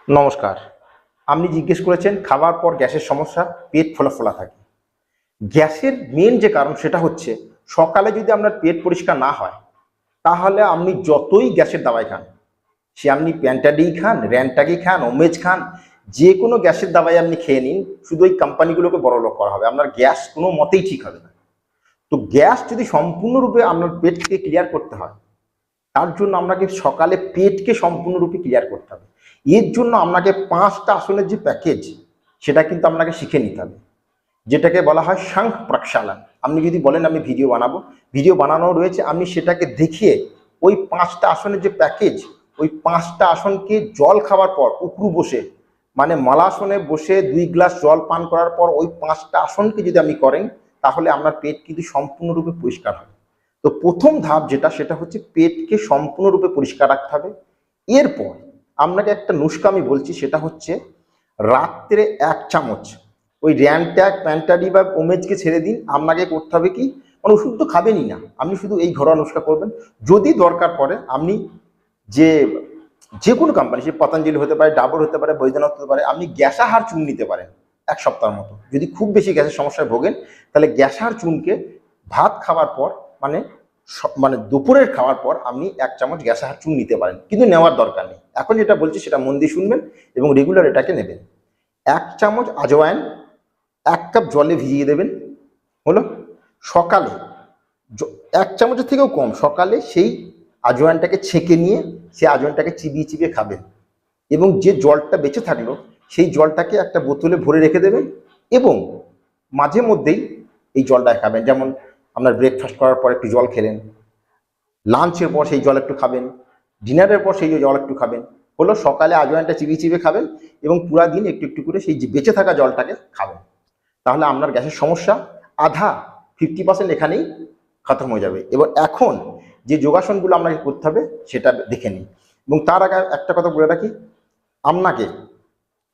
নমস্কার। আপনি জিজ্ঞেস করেছেন খাবার পর গ্যাসের সমস্যা, পেট ফোলা ফোলা থাকে। গ্যাসের মেন যে কারণ সেটা হচ্ছে সকালে যদি আপনার পেট পরিষ্কার না হয় তাহলে আপনি যতই গ্যাসের দাওয়াই খান, সে আপনি প্যান্টাডি খান, র্যান্টাগি খান, ওমেজ খান, যে কোনো গ্যাসের দাওয়াই আপনি খেয়ে নিন, শুধু ওই কোম্পানিগুলোকে বড়লোক করা হবে, আপনার গ্যাস কোনো মতেই ঠিক হবে না। তো গ্যাস যদি সম্পূর্ণরূপে আপনার পেট থেকে ক্লিয়ার করতে হয়, তার জন্য আপনাকে সকালে পেটকে সম্পূর্ণরূপে ক্লিয়ার করতে হবে। এর জন্য আপনাকে 5টা আসনের যে প্যাকেজ সেটা কিন্তু আপনাকে শিখে নিতে হবে, যেটাকে বলা হয় শঙ্খ প্রক্ষালন। আপনি যদি বলেন আমি ভিডিও বানাবো, ভিডিও বানানো রয়েছে, আপনি সেটাকে দেখিয়ে ওই 5টা আসনের যে প্যাকেজ, ওই 5টা আসনকে জল খাওয়ার পর উপরু বসে, মানে মালাসনে বসে 2 গ্লাস জল পান করার পর ওই 5টা আসনকে যদি আপনি করেন, তাহলে আপনার পেট কিন্তু সম্পূর্ণরূপে পরিষ্কার হবে। তো প্রথম ধাপ যেটা, সেটা হচ্ছে পেটকে সম্পূর্ণরূপে পরিষ্কার রাখতে হবে। এরপর আপনাকে একটা নুস্কা আমি বলছি, সেটা হচ্ছে রাত্রে 1 চামচ ওই র্যানট্যাক, প্যান্টাডি বা ওমেজকে ছেড়ে দিন। আপনাকে করতে হবে কি, মানে ওষুধ তো খাবেনই না, আপনি শুধু এই ঘরোয়া নুস্কা করবেন। যদি দরকার পড়ে আপনি যে যে কোনো কোম্পানি, সে পতঞ্জলি হতে পারে, ডাবর হতে পারে, বৈদ্যনাথ হতে পারে, আপনি গ্যাসাহার চুন নিতে পারেন 1 সপ্তাহের মতো। যদি খুব বেশি গ্যাসের সমস্যায় ভোগেন, তাহলে গ্যাসাহার চুনকে ভাত খাওয়ার পর, মানে মানে দুপুরের খাওয়ার পর আপনি 1 চামচ গ্যাসাহার চুন নিতে পারেন, কিন্তু নেওয়ার দরকার নেই। এখন যেটা বলছি সেটা মন দিয়ে শুনবেন এবং রেগুলার এটাকে নেবেন। 1 চামচ আজওয়াইন 1 কাপ জলে ভিজিয়ে দেবেন, হলো। সকালে 1 চামচের থেকেও কম, সকালে সেই আজওয়াইনটাকে ছেঁকে নিয়ে সেই আজওয়াইনটাকে চিবিয়ে চিবিয়ে খাবেন, এবং যে জলটা বেঁচে থাকলো সেই জলটাকে একটা বোতলে ভরে রেখে দেবেন, এবং মাঝে মধ্যেই এই জলটা খাবেন। যেমন আপনার ব্রেকফাস্ট করার পর একটু জল খেলেন, লাঞ্চের পর সেই জল একটু খাবেন, ডিনারের পর সেই জল একটু খাবেন, হলো। সকালে আজওয়াইনটা চিবিয়ে চিবিয়ে খাবেন এবং পুরা দিন একটু একটু করে সেই যে বেঁচে থাকা জলটাকে খাবেন। তাহলে আপনার গ্যাসের সমস্যা আধা, 50% এখানেই খতম হয়ে যাবে। এবার এখন যে যোগাসনগুলো আপনাকে করতে হবে সেটা দেখে নিন। এবং তার আগে একটা কথা বলে রাখি, আপনাকে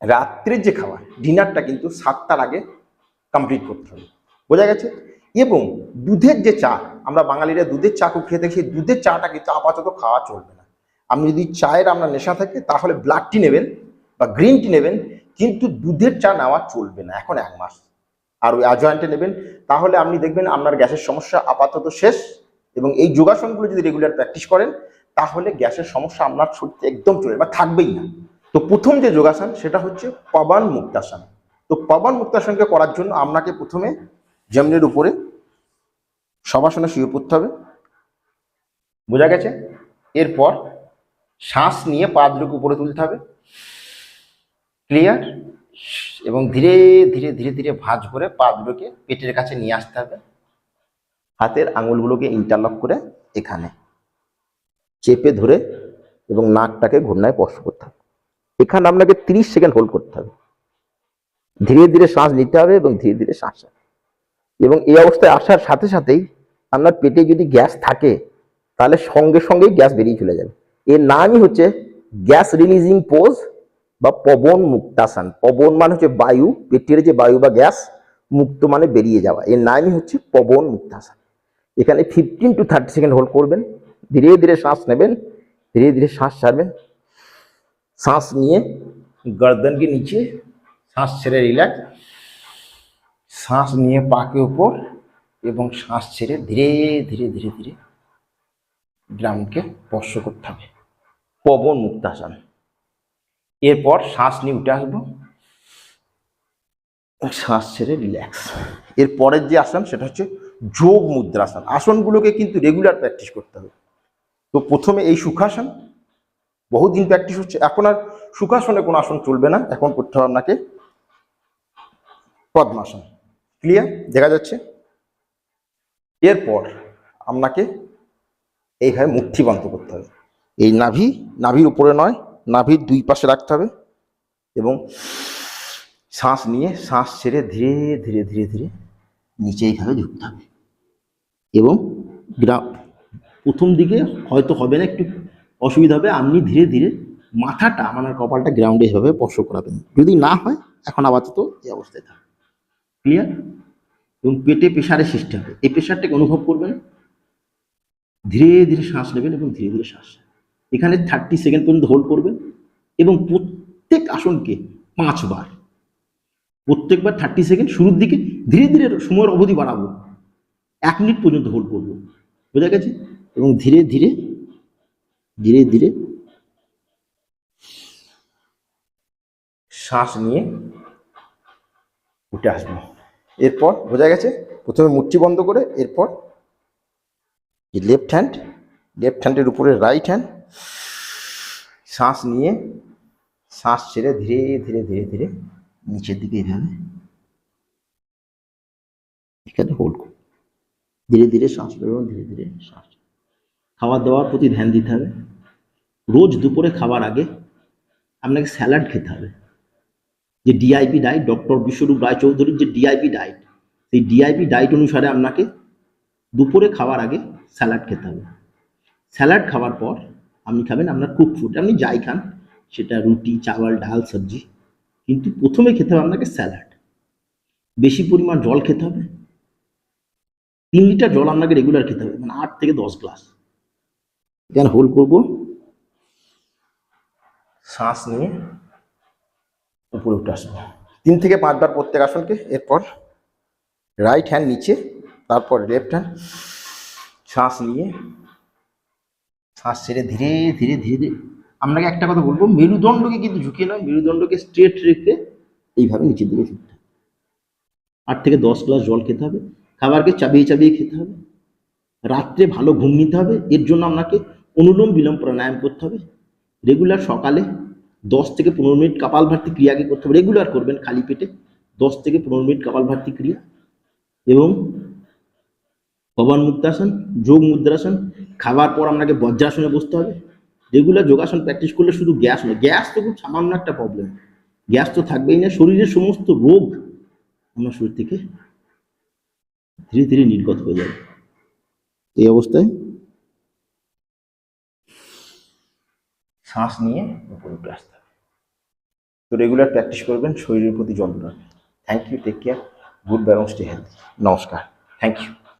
রাত্রের যে খাবার, ডিনারটা কিন্তু 7টার আগে কমপ্লিট করতে হবে, বোঝা গেছে? এবং দুধের যে চা, আমরা বাঙালিরা দুধের চা খুব খেয়ে থাকি, সেই দুধের চাটা কিন্তু আপাতত খাওয়া চলবে না। আপনি যদি চায়ের আপনার নেশা থাকে তাহলে ব্ল্যাক টি নেবেন বা গ্রিন টি নেবেন, কিন্তু দুধের চা নেওয়া চলবে না এখন 1 মাস। আর ওই আজওয়াইনটা নেবেন, তাহলে আপনি দেখবেন আপনার গ্যাসের সমস্যা আপাতত শেষ। এবং এই যোগাসনগুলো যদি রেগুলার প্র্যাকটিস করেন, তাহলে গ্যাসের সমস্যা আপনার শরীরে একদম চলে বা থাকবেই না। তো প্রথম যে যোগাসন সেটা হচ্ছে পবন মুক্তাসন। তো পবন মুক্তাসনকে করার জন্য আপনাকে প্রথমে জমিনের উপরে শবাসনে শুয়ে পড়তে হবে, বোঝা গেছে? এরপর শ্বাস নিয়ে পা দুটোকে উপরে তুলতে হবে, ক্লিয়ার? এবং ধীরে ধীরে ধীরে ধীরে ভাঁজ করে পা দুটোকে পেটের কাছে নিয়ে আসতে হবে, হাতের আঙুলগুলোকে ইন্টারলক করে এখানে চেপে ধরে এবং নাকটাকে ঘূর্ণায় স্পর্শ করতে হবে। এখানে আপনাকে 30 সেকেন্ড হোল্ড করতে হবে, ধীরে ধীরে শ্বাস নিতে হবে এবং ধীরে ধীরে শ্বাস। এবং এই অবস্থায় আসার সাথে সাথেই আপনার পেটে যদি গ্যাস থাকে তাহলে সঙ্গে সঙ্গেই গ্যাস বেরিয়ে চলে যাবে। এর নামই হচ্ছে গ্যাস রিলিজিং পোজ বা পবন মুক্তাসন। পবন মানে হচ্ছে বায়ু, পেটের যে বায়ু বা গ্যাস, মুক্ত মানে বেরিয়ে যাওয়া, এর নামই হচ্ছে পবন মুক্তাসন। এখানে 15 to 30 সেকেন্ড হোল্ড করবেন, ধীরে ধীরে শ্বাস নেবেন, ধীরে ধীরে শ্বাস ছাড়বেন। শ্বাস নিয়ে गर्दनকে নিচে, শ্বাস ছেড়ে রিল্যাক্স, শ্বাস নিয়ে পাকে উপর এবং শ্বাস ছেড়ে ধীরে ধীরে ধীরে ধীরে গ্রাউন্ডকে স্পর্শ করতে হবে, পবন মুক্তাসন। এরপর শ্বাস নিয়ে উঠে আসবো, শ্বাস ছেড়ে রিল্যাক্স। এর পরের যে আসন সেটা হচ্ছে যোগ মুদ্রাসন। আসনগুলোকে কিন্তু রেগুলার প্র্যাকটিস করতে হবে। তো প্রথমে এই সুখাসন, বহুদিন প্র্যাকটিস হচ্ছে, এখন আর সুখাসনে কোনো আসন চলবে না, এখন করতে হবে আপনাকে পদ্মাসন। ক্লিয়ার? দেখা যাচ্ছে? এরপর আপনাকে এইভাবে মুঠিবন্ধ করতে হবে, এই নাভির উপরে নয়, নাভির 2 পাশে রাখতে হবে এবং শ্বাস নিয়ে শ্বাস ছেড়ে ধীরে ধীরে ধীরে ধীরে নিচে এইভাবে ঝুঁকতে হবে। এবং প্রথম দিকে হয়তো হবে না, একটু অসুবিধা হবে, আপনি ধীরে ধীরে মাথাটা মানে কপালটা গ্রাউন্ডে এভাবে স্পর্শ করাবেন। যদি না হয় এখন আপাতত এই অবস্থায় থাকবে, ক্লিয়ার? এবং পেটে প্রেশারের সৃষ্টি হবে, এই প্রেশারটাকে অনুভব করবেন, ধীরে ধীরে শ্বাস নেবেন এবং ধীরে ধীরে শ্বাস। এখানে 30 সেকেন্ড পর্যন্ত হোল্ড করবেন এবং প্রত্যেক আসনকে 5 বার, প্রত্যেকবার 30 সেকেন্ড। শুরুর দিকে ধীরে ধীরে সময়ের অবধি বাড়াবো, 1 মিনিট পর্যন্ত হোল্ড করবো, বোঝা গেছে? এবং ধীরে ধীরে ধীরে ধীরে শ্বাস নিয়ে উঠে আসবো। এরপর বোঝা গেছে, প্রথমে মুঠি বন্ধ করে, এরপর লেফট হ্যান্ডের উপরে রাইট হ্যান্ড, শ্বাস নিয়ে শ্বাস ছেড়ে ধীরে ধীরে ধীরে ধীরে নিচের দিকে এইভাবে এখানে হোল্ড করুন, ধীরে ধীরে শ্বাস বেরোন, ধীরে ধীরে শ্বাস। খাবার দাবার প্রতি ধ্যান দিতে হবে। রোজ দুপুরে খাবার আগে আপনাকে স্যালাড খেতে হবে। যে ডিআইপি ডায়েট, ডক্টর বিশ্বরূপ রায়চৌধুরীর যে ডিআইপি ডায়েট, সেই ডিআইপি ডায়েট অনুসারে আপনাকে দুপুরে খাওয়ার আগে স্যালাড খেতে হবে। স্যালাড খাওয়ার পর আপনি খাবেন আপনার কুক ফুড, আপনি যাই খান, সেটা রুটি, চাওয়াল, ডাল, সবজি, কিন্তু প্রথমে খেতে হবে আপনাকে স্যালাড। বেশি পরিমাণ জল খেতে হবে, 3 লিটার জল আপনাকে রেগুলার খেতে হবে, মানে 8 থেকে 10 গ্লাস। এখানে হোল্ড করবো, শ্বাস নিয়ে উপরে উঠে আসবো 3 থেকে 5 বার প্রত্যেক আসনকে। এরপর রাইট হ্যান্ড নিচে, তারপর লেফট হ্যান্ড, শ্বাস নিয়ে শ্বাস ছেড়ে ধীরে ধীরে ধীরে ধীরে। আপনাকে একটা কথা বলবো, মেরুদণ্ডকে কিন্তু ঝুঁকিয়ে নয়, মেরুদণ্ডকে স্ট্রেট রেখে এইভাবে নিচের দিকে ঝুঁকতে হবে। 8 থেকে 10 গ্লাস জল খেতে হবে, খাবারকে চাবিয়ে চাবিয়ে খেতে হবে, রাত্রে ভালো ঘুম নিতে হবে। এর জন্য আপনাকে অনুলোম বিলোম প্রাণায়াম করতে হবে। রেগুলার সকালে 10 থেকে 15 মিনিট কপালভাতি ক্রিয়াকে করতে হবে, রেগুলার করবেন খালি পেটে 10 থেকে 15 মিনিট কপালভাতি ক্রিয়া। এবং পবন মুক্তাসন, যোগ মুদ্রাসন। খাবার পর আপনাকে বজ্রাসনে বসতে হবে। রেগুলার যোগাসন প্র্যাকটিস করলে শুধু গ্যাস নয়, গ্যাস তো খুব সামান্য একটা প্রবলেম, গ্যাস তো থাকবেই না, শরীরের সমস্ত রোগ আপনার শরীর থেকে ধীরে ধীরে নির্গত হয়ে যাবে। এই অবস্থায় শ্বাস নিয়ে উপরে উঠে আসতে হবে। তো রেগুলার প্র্যাকটিস করবেন, শরীরের প্রতি যত্ন রাখবেন। Thank you, take care, goodbye এবং স্টে হেলদি। নমস্কার, থ্যাংক ইউ।